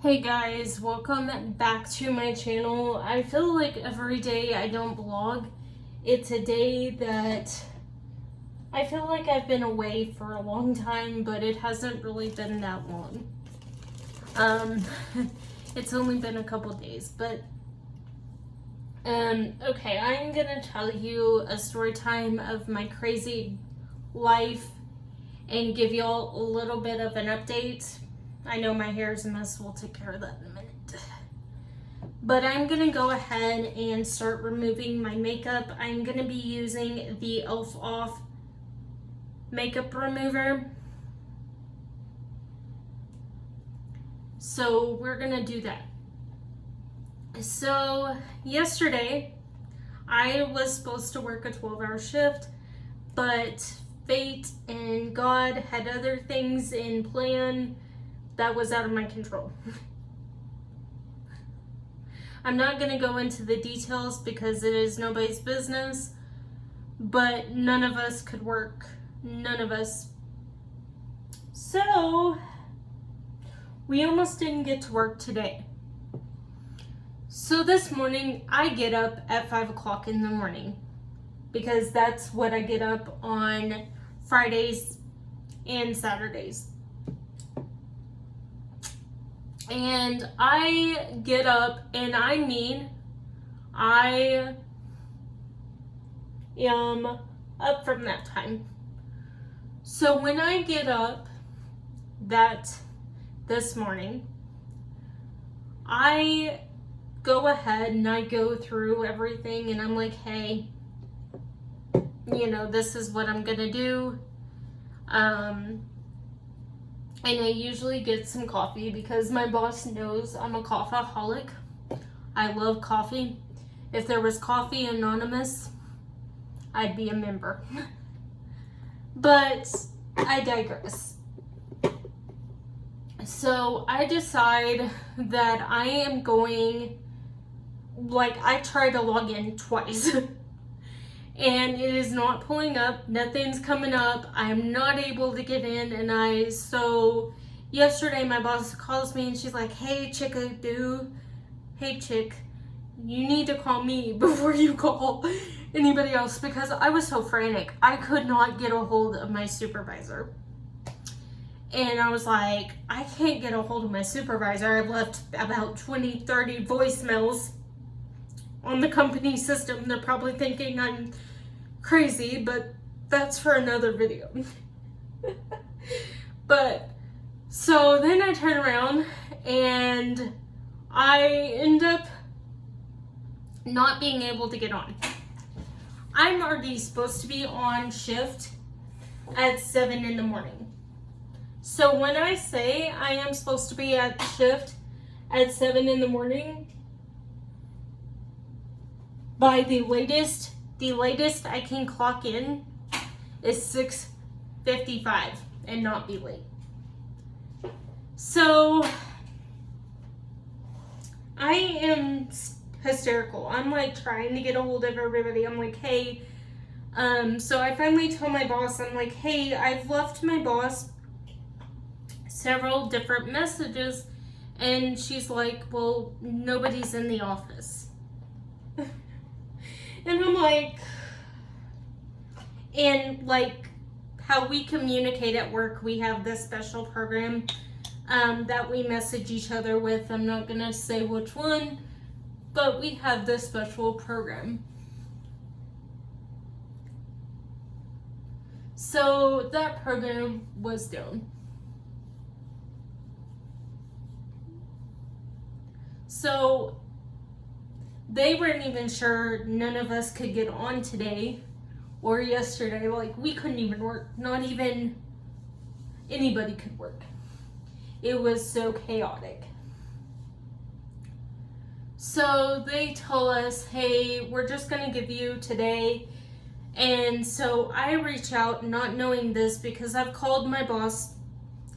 Hey guys, welcome back to my channel. I feel like every day I don't vlog, it's a day that I feel like I've been away for a long time, but it hasn't really been that long. Um, it's only been a couple days, but okay, I'm gonna tell you a story time of my crazy life and give y'all a little bit of an update. I know my hair's a mess, we'll take care of that in a minute. But I'm gonna go ahead and start removing my makeup. I'm gonna be using the e.l.f. Off makeup remover. So we're gonna do that. So yesterday, I was supposed to work a 12-hour shift, but fate and God had other things in plan that was out of my control. I'm not going to go into the details because it is nobody's business, but none of us could work. None of us. So, we almost didn't get to work today. So this morning, I get up at 5 o'clock in the morning because that's what I get up on Fridays and Saturdays. And I get up, and I am up from that time. So when I get up this morning, I go ahead and I go through everything, and I'm like, hey, this is what I'm gonna do. And I usually get some coffee because my boss knows I'm a coffeeaholic. I love coffee. If there was Coffee Anonymous, I'd be a member. But I digress. So I decide that I am going, I tried to log in twice. And it is not pulling up. Nothing's coming up. I'm not able to get in. So yesterday my boss calls me and she's like, hey, chickadoo. Hey, chick, you need to call me before you call anybody else because I was so frantic. I could not get a hold of my supervisor. And I was like, I can't get a hold of my supervisor. I've left about 20, 30 voicemails on the company system. They're probably thinking I'm crazy, but that's for another video. But so then I turn around and I end up not being able to get on. I'm already supposed to be on shift at 7 in the morning. So when I say I am supposed to be at shift at 7 in the morning, by the latest I can clock in is 6:55 and not be late. So I am hysterical. I'm trying to get a hold of everybody. I'm like, hey, so I finally told my boss, I'm like, hey, I've left my boss several different messages, and she's like, well, nobody's in the office. And I'm like, and how we communicate at work, we have this special program that we message each other with. I'm not gonna say which one, but we have this special program. So that program was down. So they weren't even sure. None of us could get on today or yesterday. We couldn't even work. Not even anybody could work. It was so chaotic. So they told us, hey, we're just gonna give you today. And so I reach out not knowing this because I've called my boss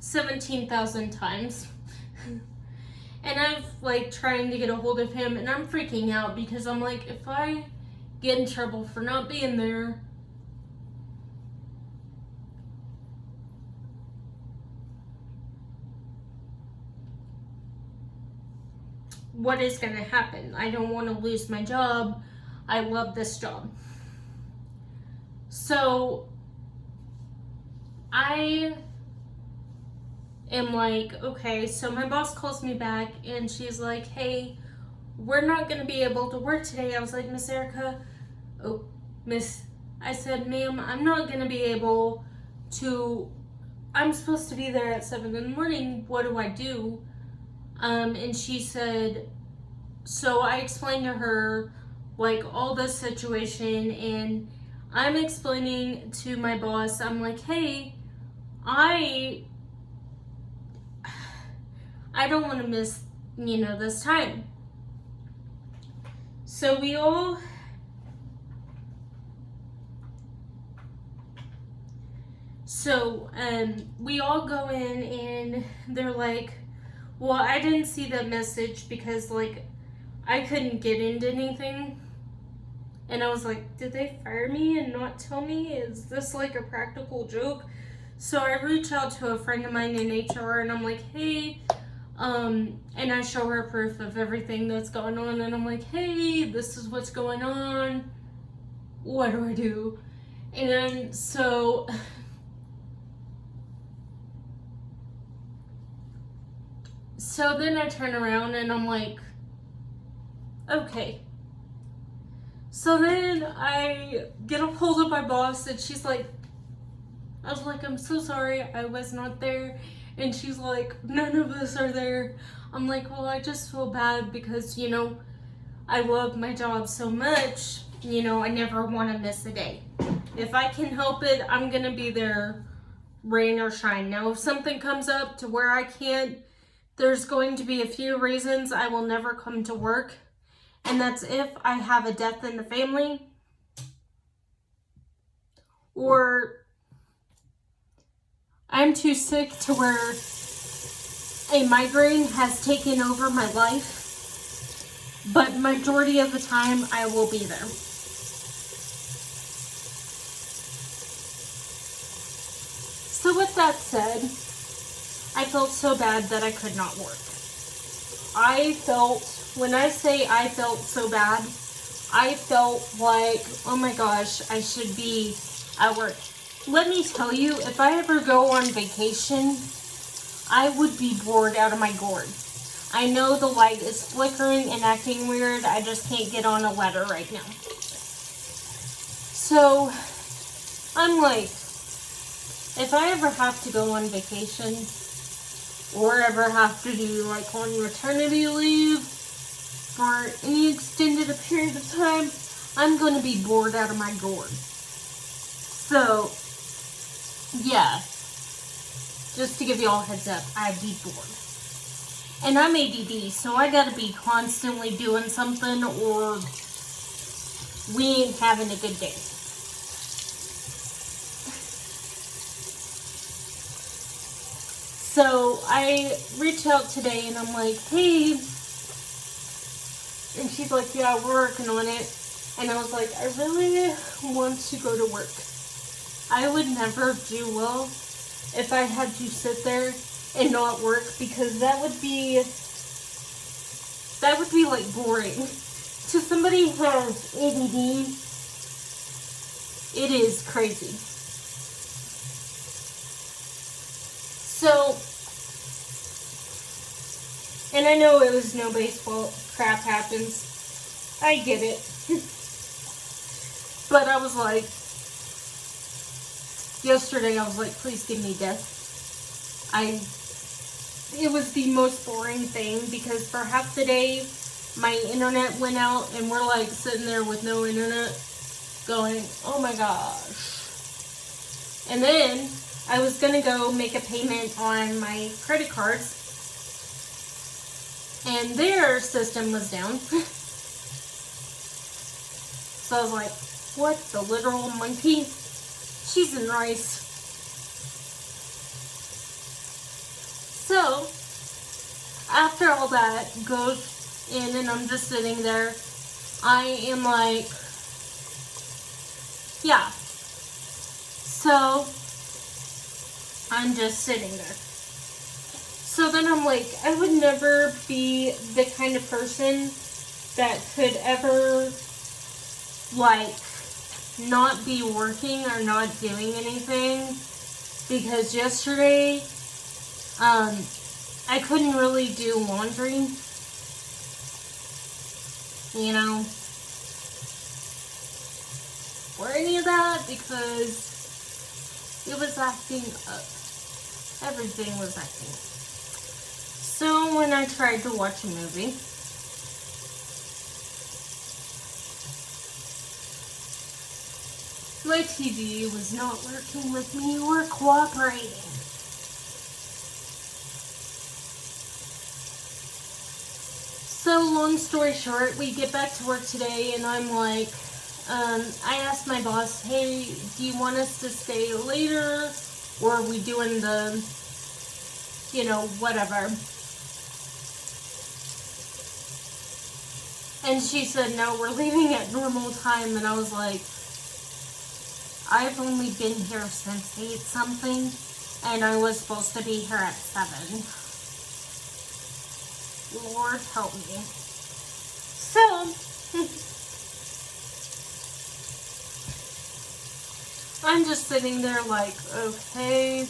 17,000 times. And I've trying to get a hold of him, and I'm freaking out because I'm like, if I get in trouble for not being there, what is going to happen? I don't want to lose my job. I love this job. So I am like, okay, so my boss calls me back and she's like, hey, we're not going to be able to work today. I was like, Miss Erica, I said, ma'am, I'm not going to be able to, I'm supposed to be there at 7 in the morning. What do I do? And she said, so I explained to her, like, all this situation, and I'm explaining to my boss, I'm like, hey, I don't want to miss, this time. So we all go in and they're like, well, I didn't see that message because, like, I couldn't get into anything. And I was like, did they fire me and not tell me? Is this like a practical joke? So I reach out to a friend of mine in HR and I'm like, hey, and I show her proof of everything that's going on. And I'm like, hey, this is what's going on. What do I do? And so then I turn around and I'm like, okay. So then I get a hold of my boss and she's like, I was like, I'm so sorry, I was not there. And she's like, none of us are there. I'm like, well, I just feel bad because, I love my job so much. I never want to miss a day. If I can help it, I'm going to be there, rain or shine. Now, if something comes up to where I can't, there's going to be a few reasons I will never come to work. And that's if I have a death in the family, or I'm too sick to where a migraine has taken over my life. But majority of the time, I will be there. So with that said, I felt so bad that I could not work. When I say I felt so bad, I felt like, oh my gosh, I should be at work. Let me tell you, if I ever go on vacation, I would be bored out of my gourd. I know the light is flickering and acting weird. I just can't get on a ladder right now. So, I'm like, if I ever have to go on vacation, or ever have to do like on maternity leave for any extended period of time, I'm going to be bored out of my gourd. So, yeah, just to give you all a heads up, I'd be bored. And I'm ADD, so I gotta be constantly doing something or we ain't having a good day. So I reach out today and I'm like, hey, and she's like, yeah, we're working on it. And I was like, I really want to go to work. I would never do well if I had to sit there and not work, because that would be like boring. To somebody who has ADD, it is crazy. So, and I know it was nobody's fault. Crap happens. I get it. But I was like, yesterday I was like, please give me death. It was the most boring thing because for half the day, my internet went out and we're like sitting there with no internet going, oh my gosh. And then I was going to go make a payment on my credit cards and their system was down. So I was like, what, the literal monkey? Cheese and rice. So, after all that goes in and I'm just sitting there, I am like, yeah. So, I'm just sitting there. So then I'm like, I would never be the kind of person that could ever, like, not be working or not doing anything. Because yesterday, I couldn't really do laundry. You know, or any of that, because it was acting up. Everything was acting up. So when I tried to watch a movie, my TV was not working with me or cooperating. So long story short, we get back to work today and I'm like, I asked my boss, hey, do you want us to stay later? Or are we doing the, you know, whatever? And she said, no, we're leaving at normal time. And I was like, I've only been here since 8 something. And I was supposed to be here at 7. Lord help me. So, I'm just sitting there like, okay,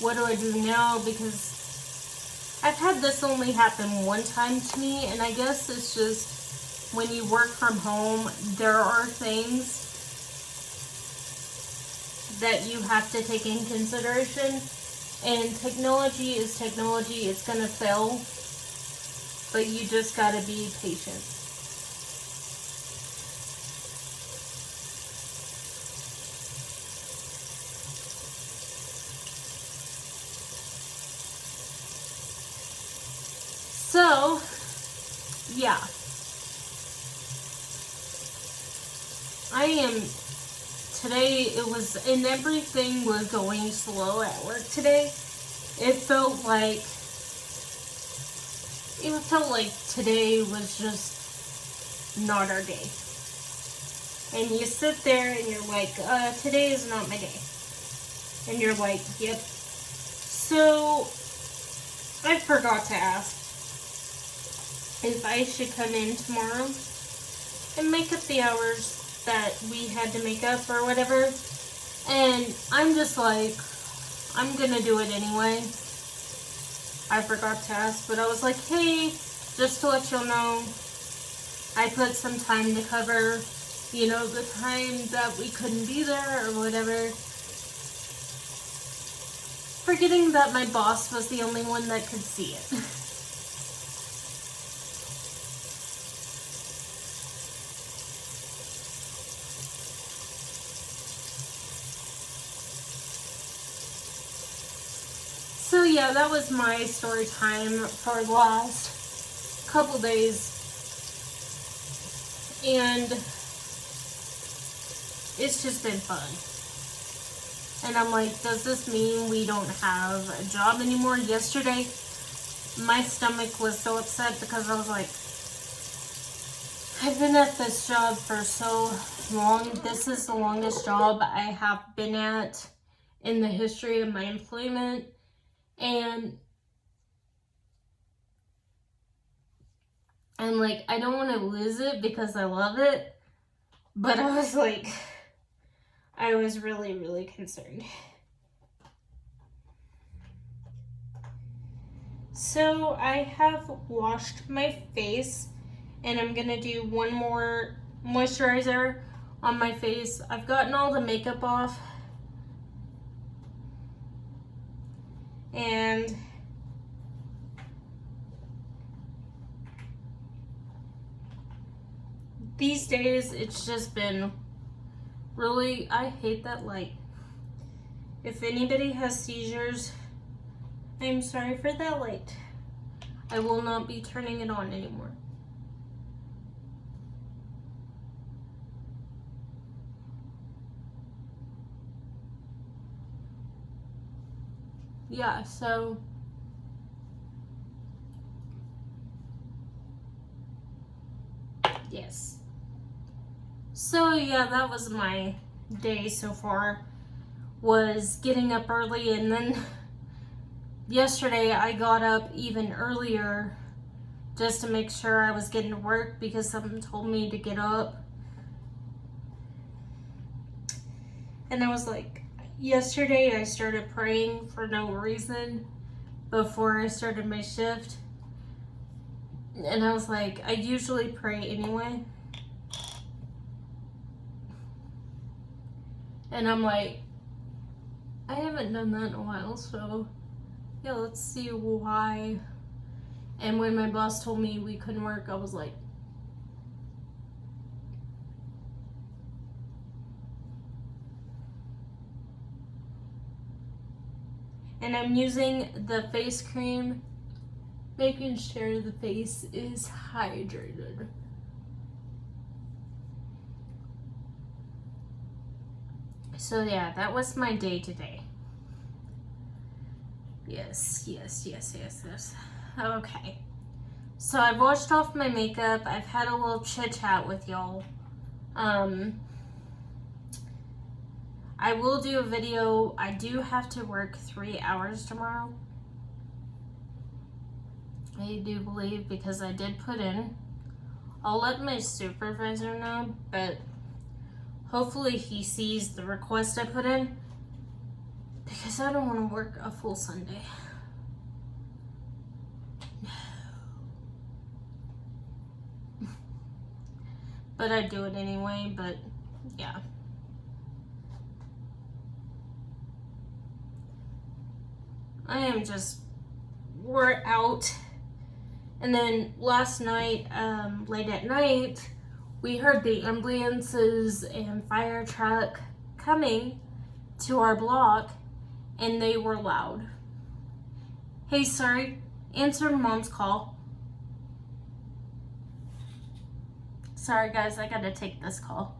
what do I do now? Because I've had this only happen one time to me, and I guess it's just when you work from home, there are things that you have to take in consideration. And technology is technology, it's gonna fail, but you just gotta be patient. So, yeah. Today it was, and everything was going slow at work today. It felt like today was just not our day. And you sit there and you're like, today is not my day. And you're like, yep. So, I forgot to ask if I should come in tomorrow and make up the hours that we had to make up or whatever. And I'm just like, I'm gonna do it anyway. I forgot to ask, but I was like, hey, just to let y'all know, I put some time to cover, you know, the time that we couldn't be there or whatever. Forgetting that my boss was the only one that could see it. So yeah, that was my story time for the last couple days. And it's just been fun. And I'm like, does this mean we don't have a job anymore? Yesterday, my stomach was so upset because I was like, I've been at this job for so long. This is the longest job I have been at in the history of my employment. And I'm like, I don't want to lose it because I love it. But I was like, I was really, really concerned. So I have washed my face and I'm going to do one more moisturizer on my face. I've gotten all the makeup off. And these days, it's just been really, I hate that light. If anybody has seizures, I'm sorry for that light. I will not be turning it on anymore. Yeah, so yes. So yeah, that was my day so far, was getting up early and then yesterday I got up even earlier just to make sure I was getting to work because someone told me to get up. And I was like, yesterday I started praying for no reason before I started my shift. And I was like, I usually pray anyway. And I'm like, I haven't done that in a while, so yeah, let's see why. And when my boss told me we couldn't work, I was like, and I'm using the face cream, making sure the face is hydrated. So yeah, that was my day today. Yes. Okay. So I've washed off my makeup. I've had a little chit chat with y'all. I will do a video. I do have to work 3 hours tomorrow. I do believe, because I did put in. I'll let my supervisor know, but hopefully he sees the request I put in, because I don't want to work a full Sunday. No. But I do it anyway, but yeah. I am just, we're out. And then last night, late at night, we heard the ambulances and fire truck coming to our block, and they were loud. Hey, sorry, answer mom's call. Sorry guys, I gotta take this call.